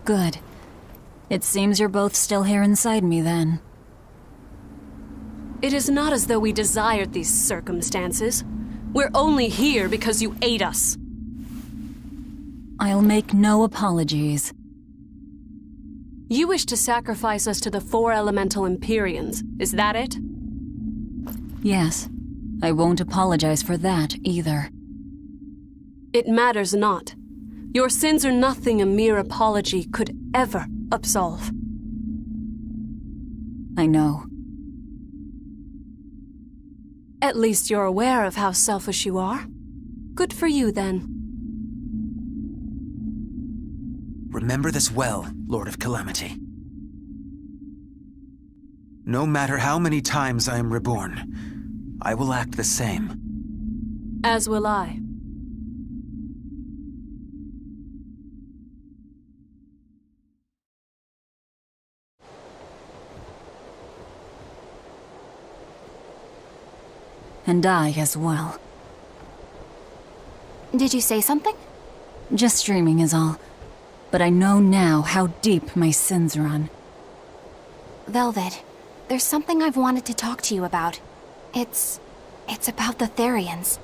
Good. It seems you're both still here inside me, then. It is not as though we desired these circumstances. We're only here because you ate us. I'll make no apologies. You wish to sacrifice us to the 4 elemental Empyreans, is that it? Yes. I won't apologize for that, either. It matters not. Your sins are nothing a mere apology could ever absolve. I know. At least you're aware of how selfish you are. Good for you, then. Remember this well, Lord of Calamity. No matter how many times I am reborn, I will act the same. As will I. And I as well. Did you say something? Just dreaming is all. But I know now how deep my sins run. Velvet, there's something I've wanted to talk to you about. It's about the Therians.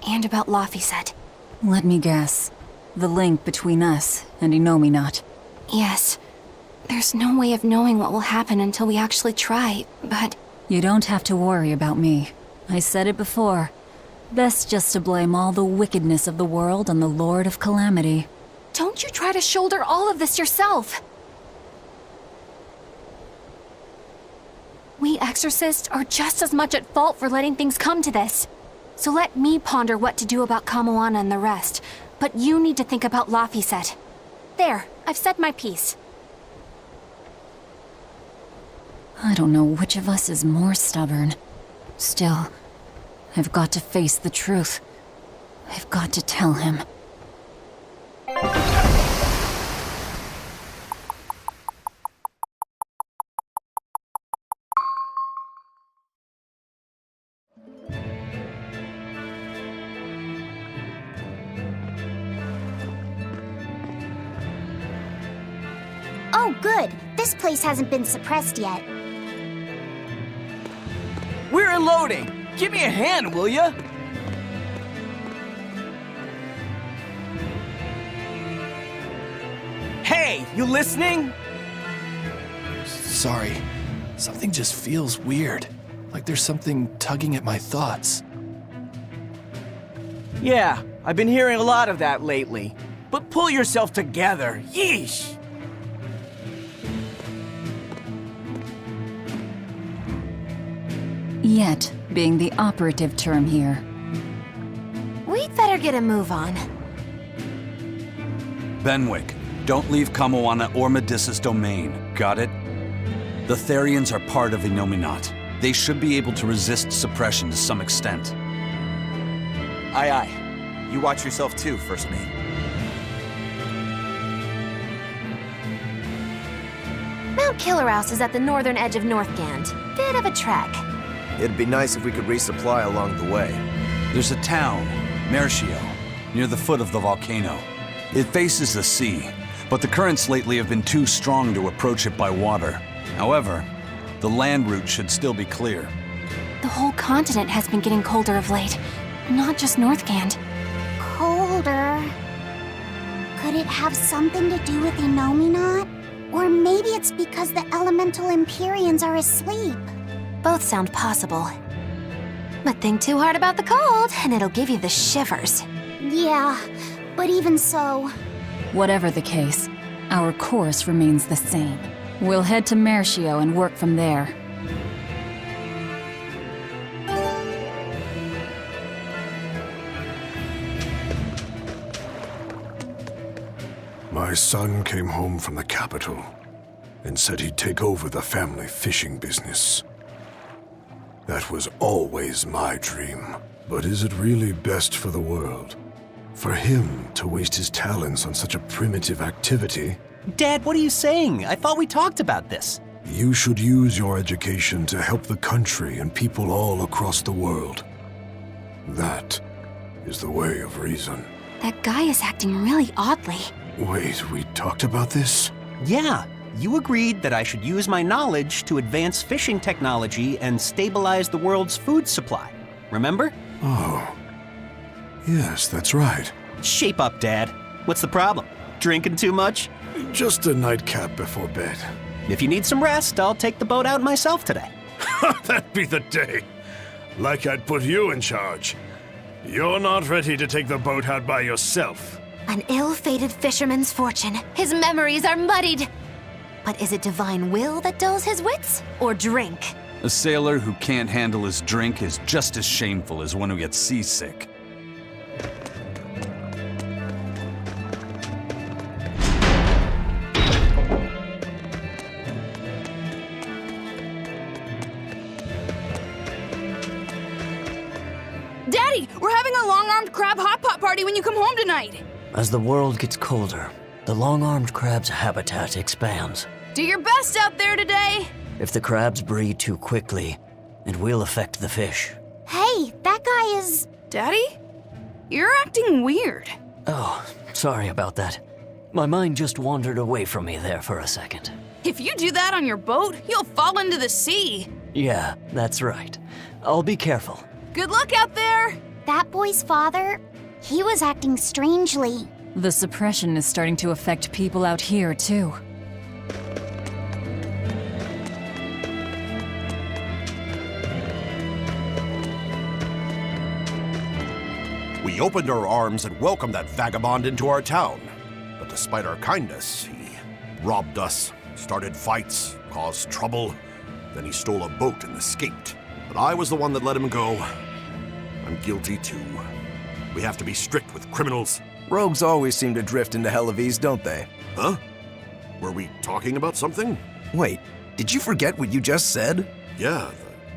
And about Laphicet. Let me guess. The link between us and Innominat. Yes. There's no way of knowing what will happen until we actually try, but... You don't have to worry about me. I said it before. Best just to blame all the wickedness of the world on the Lord of Calamity. Don't you try to shoulder all of this yourself! We exorcists are just as much at fault for letting things come to this. So let me ponder what to do about Kamoana and the rest, but you need to think about Laphicet. There, I've said my piece. I don't know which of us is more stubborn. Still, I've got to face the truth. I've got to tell him. Oh, good. This place hasn't been suppressed yet. We're unloading! Give me a hand, will ya? Hey, you listening? Sorry. Something just feels weird. Like there's something tugging at my thoughts. Yeah, I've been hearing a lot of that lately. But pull yourself together, yeesh! Yet being the operative term here. We'd better get a move on. Benwick, don't leave Kamoana or Medissa's domain, got it? The Therians are part of Innominat. They should be able to resist suppression to some extent. Aye, aye. You watch yourself too, First Mate. Mount Killerhouse is at the northern edge of Northgand. Bit of a trek. It'd be nice if we could resupply along the way. There's a town, Mercio, near the foot of the volcano. It faces the sea, but the currents lately have been too strong to approach it by water. However, the land route should still be clear. The whole continent has been getting colder of late. Not just Northgand. Colder. Could it have something to do with Innominat? Or maybe it's because the elemental Empyreans are asleep. Both sound possible. But think too hard about the cold, and it'll give you the shivers. Yeah, but even so... Whatever the case, our course remains the same. We'll head to Mercio and work from there. My son came home from the capital and said he'd take over the family fishing business. That was always my dream. But is it really best for the world? For him to waste his talents on such a primitive activity? Dad, what are you saying? I thought we talked about this. You should use your education to help the country and people all across the world. That is the way of reason. That guy is acting really oddly. Wait, we talked about this? Yeah, you agreed that I should use my knowledge to advance fishing technology and stabilize the world's food supply. Remember? Oh. Yes, that's right. Shape up, Dad. What's the problem? Drinking too much? Just a nightcap before bed. If you need some rest, I'll take the boat out myself today. That'd be the day. Like I'd put you in charge. You're not ready to take the boat out by yourself. An ill-fated fisherman's fortune. His memories are muddied. But is it divine will that dulls his wits, or drink? A sailor who can't handle his drink is just as shameful as one who gets seasick. Daddy, we're having a long-armed crab hot pot party when you come home tonight. As the world gets colder, the long-armed crab's habitat expands. Do your best out there today. If the crabs breed too quickly, it will affect the fish. Hey, that guy is... Daddy? You're acting weird. Oh, sorry about that. My mind just wandered away from me there for a second. If you do that on your boat, you'll fall into the sea. Yeah, that's right. I'll be careful. Good luck out there. That boy's father, he was acting strangely. The suppression is starting to affect people out here, too. We opened our arms and welcomed that vagabond into our town. But despite our kindness, he robbed us, started fights, caused trouble. Then he stole a boat and escaped. But I was the one that let him go. I'm guilty too. We have to be strict with criminals. Rogues always seem to drift into hell of ease, don't they? Huh? Were we talking about something? Wait, did you forget what you just said? Yeah,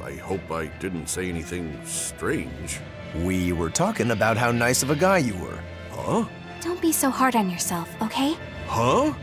I hope I didn't say anything strange. We were talking about how nice of a guy you were. Huh? Don't be so hard on yourself, okay? Huh?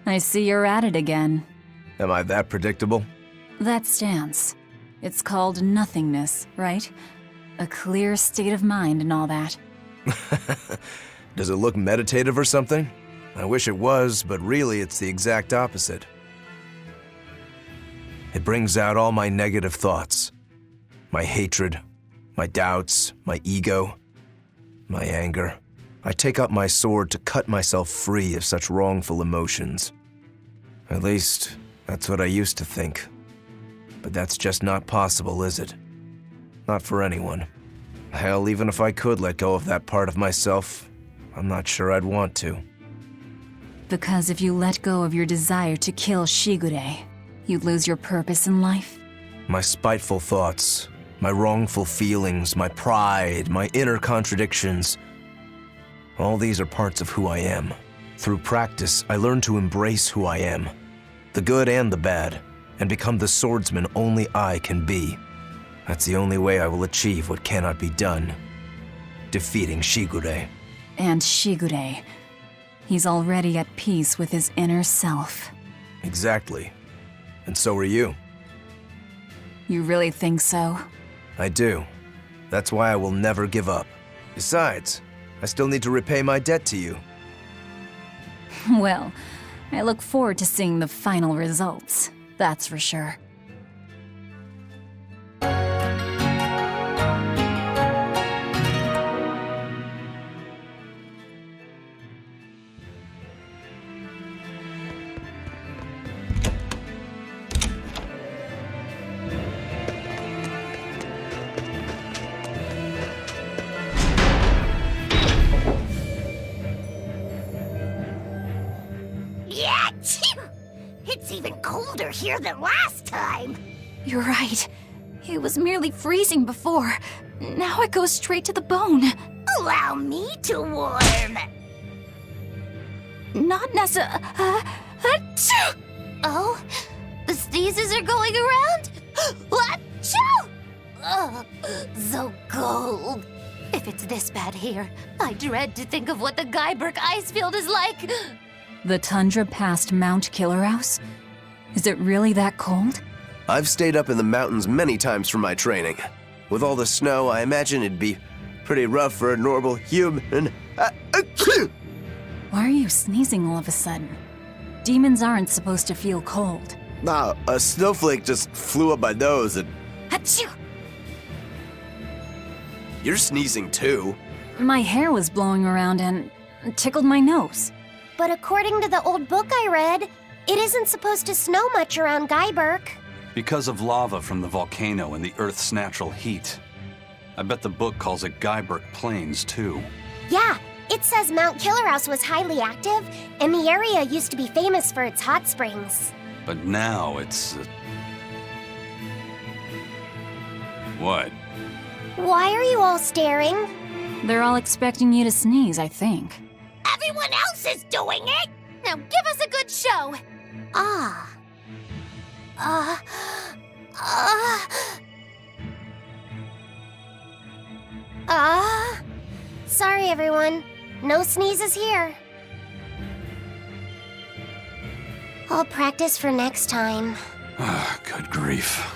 I see you're at it again. Am I that predictable? That stance. It's called nothingness, right? A clear state of mind and all that. Does it look meditative or something? I wish it was, but really it's the exact opposite. It brings out all my negative thoughts. My hatred, my doubts, my ego, my anger. I take up my sword to cut myself free of such wrongful emotions. At least, that's what I used to think. But that's just not possible, is it? Not for anyone. Hell, even if I could let go of that part of myself, I'm not sure I'd want to. Because if you let go of your desire to kill Shigure, you'd lose your purpose in life? My spiteful thoughts, my wrongful feelings, my pride, my inner contradictions. All these are parts of who I am. Through practice, I learned to embrace who I am, the good and the bad, and become the swordsman only I can be. That's the only way I will achieve what cannot be done. Defeating Shigure. And Shigure. He's already at peace with his inner self. Exactly. And so are you. You really think so? I do. That's why I will never give up. Besides, I still need to repay my debt to you. Well, I look forward to seeing the final results, that's for sure. It's even colder here than last time. You're right. It was merely freezing before. Now it goes straight to the bone. Allow me to warm. Not necessarily. Oh, the sneezes are going around? Achoo! Oh, so cold. If it's this bad here, I dread to think of what the Guyberg ice field is like. The tundra past Mount Killerhouse? Is it really that cold? I've stayed up in the mountains many times for my training. With all the snow, I imagine it'd be pretty rough for a normal human. Why are you sneezing all of a sudden? Demons aren't supposed to feel cold. Nah, a snowflake just flew up my nose and... Achoo! You're sneezing too. My hair was blowing around and tickled my nose. But according to the old book I read, it isn't supposed to snow much around Guyberg. Because of lava from the volcano and the Earth's natural heat. I bet the book calls it Guyberg Plains, too. Yeah, it says Mount Killerhouse was highly active, and the area used to be famous for its hot springs. But now it's... What? Why are you all staring? They're all expecting you to sneeze, I think. Everyone else is doing it! Now give us a good show! Sorry everyone. No sneezes here. I'll practice for next time. Good grief.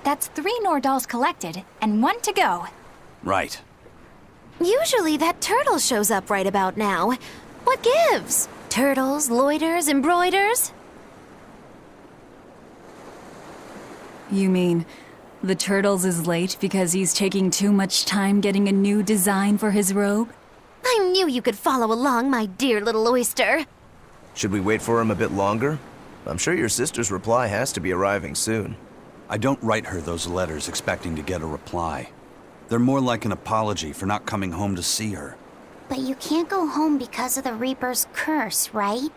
That's 3 Nordals collected, and 1 to go. Right. Usually that turtle shows up right about now. What gives? Turtles, loiters, embroiders? You mean, the Turtles is late because he's taking too much time getting a new design for his robe? I knew you could follow along, my dear little oyster. Should we wait for him a bit longer? I'm sure your sister's reply has to be arriving soon. I don't write her those letters expecting to get a reply. They're more like an apology for not coming home to see her. But you can't go home because of the Reaper's curse, right?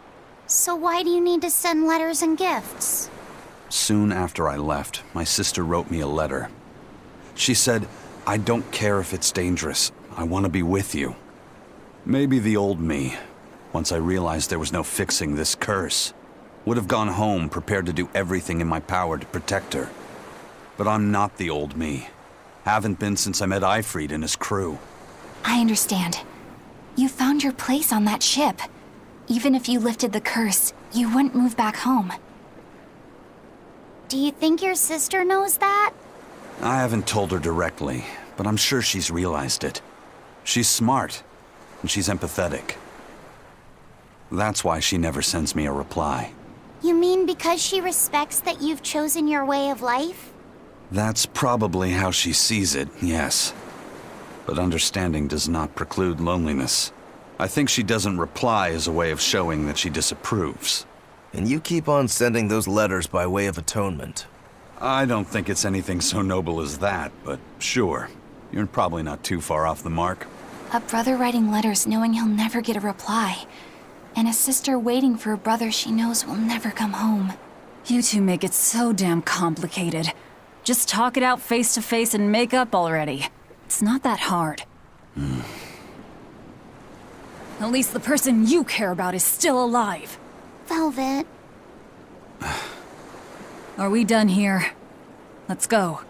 So why do you need to send letters and gifts? Soon after I left, my sister wrote me a letter. She said, "I don't care if it's dangerous. I want to be with you." Maybe the old me, once I realized there was no fixing this curse, would have gone home prepared to do everything in my power to protect her. But I'm not the old me. Haven't been since I met Eifried and his crew. I understand. You found your place on that ship. Even if you lifted the curse, you wouldn't move back home. Do you think your sister knows that? I haven't told her directly, but I'm sure she's realized it. She's smart, and she's empathetic. That's why she never sends me a reply. You mean because she respects that you've chosen your way of life? That's probably how she sees it, yes. But understanding does not preclude loneliness. I think she doesn't reply as a way of showing that she disapproves. And you keep on sending those letters by way of atonement. I don't think it's anything so noble as that, but sure. You're probably not too far off the mark. A brother writing letters knowing he'll never get a reply. And a sister waiting for a brother she knows will never come home. You two make it so damn complicated. Just talk it out face to face and make up already. It's not that hard. At least the person you care about is still alive. Velvet. Are we done here? Let's go.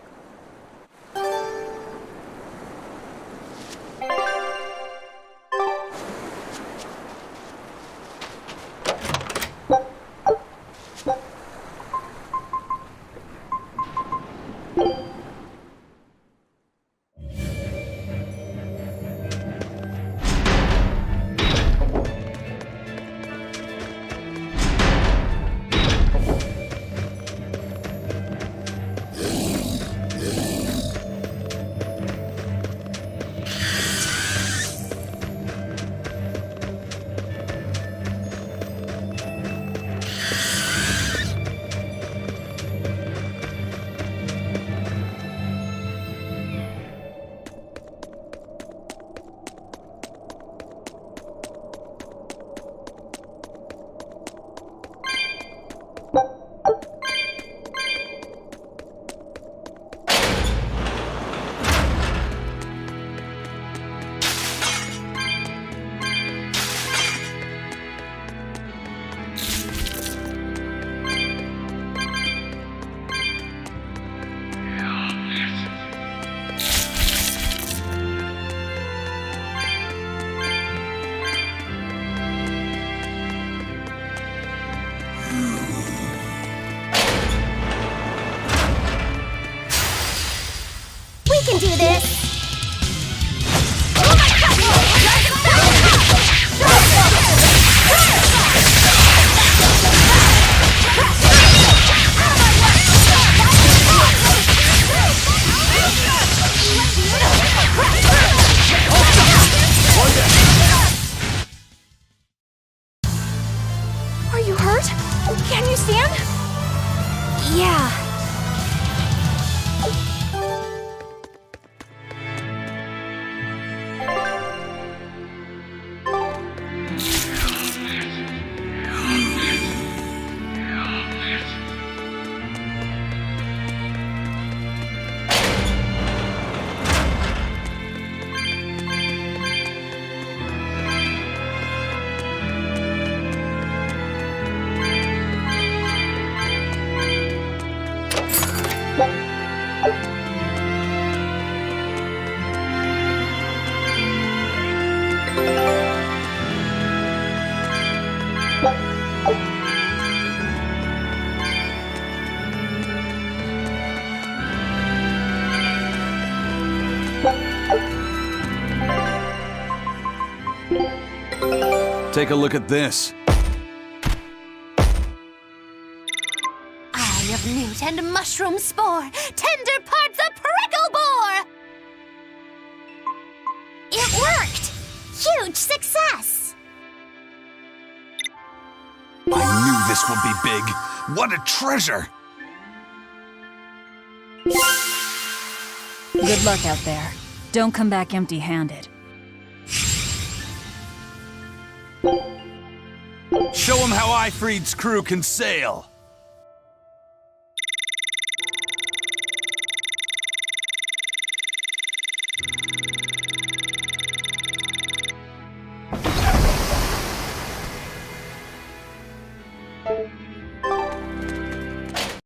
We can do this! Are you hurt? Can you stand? Yeah. Take a look at this. Eye of newt and mushroom spore, tender parts of prickle boar! It worked! Huge success! I knew this would be big. What a treasure! Good luck out there. Don't come back empty-handed. Show him how Ifreed's crew can sail!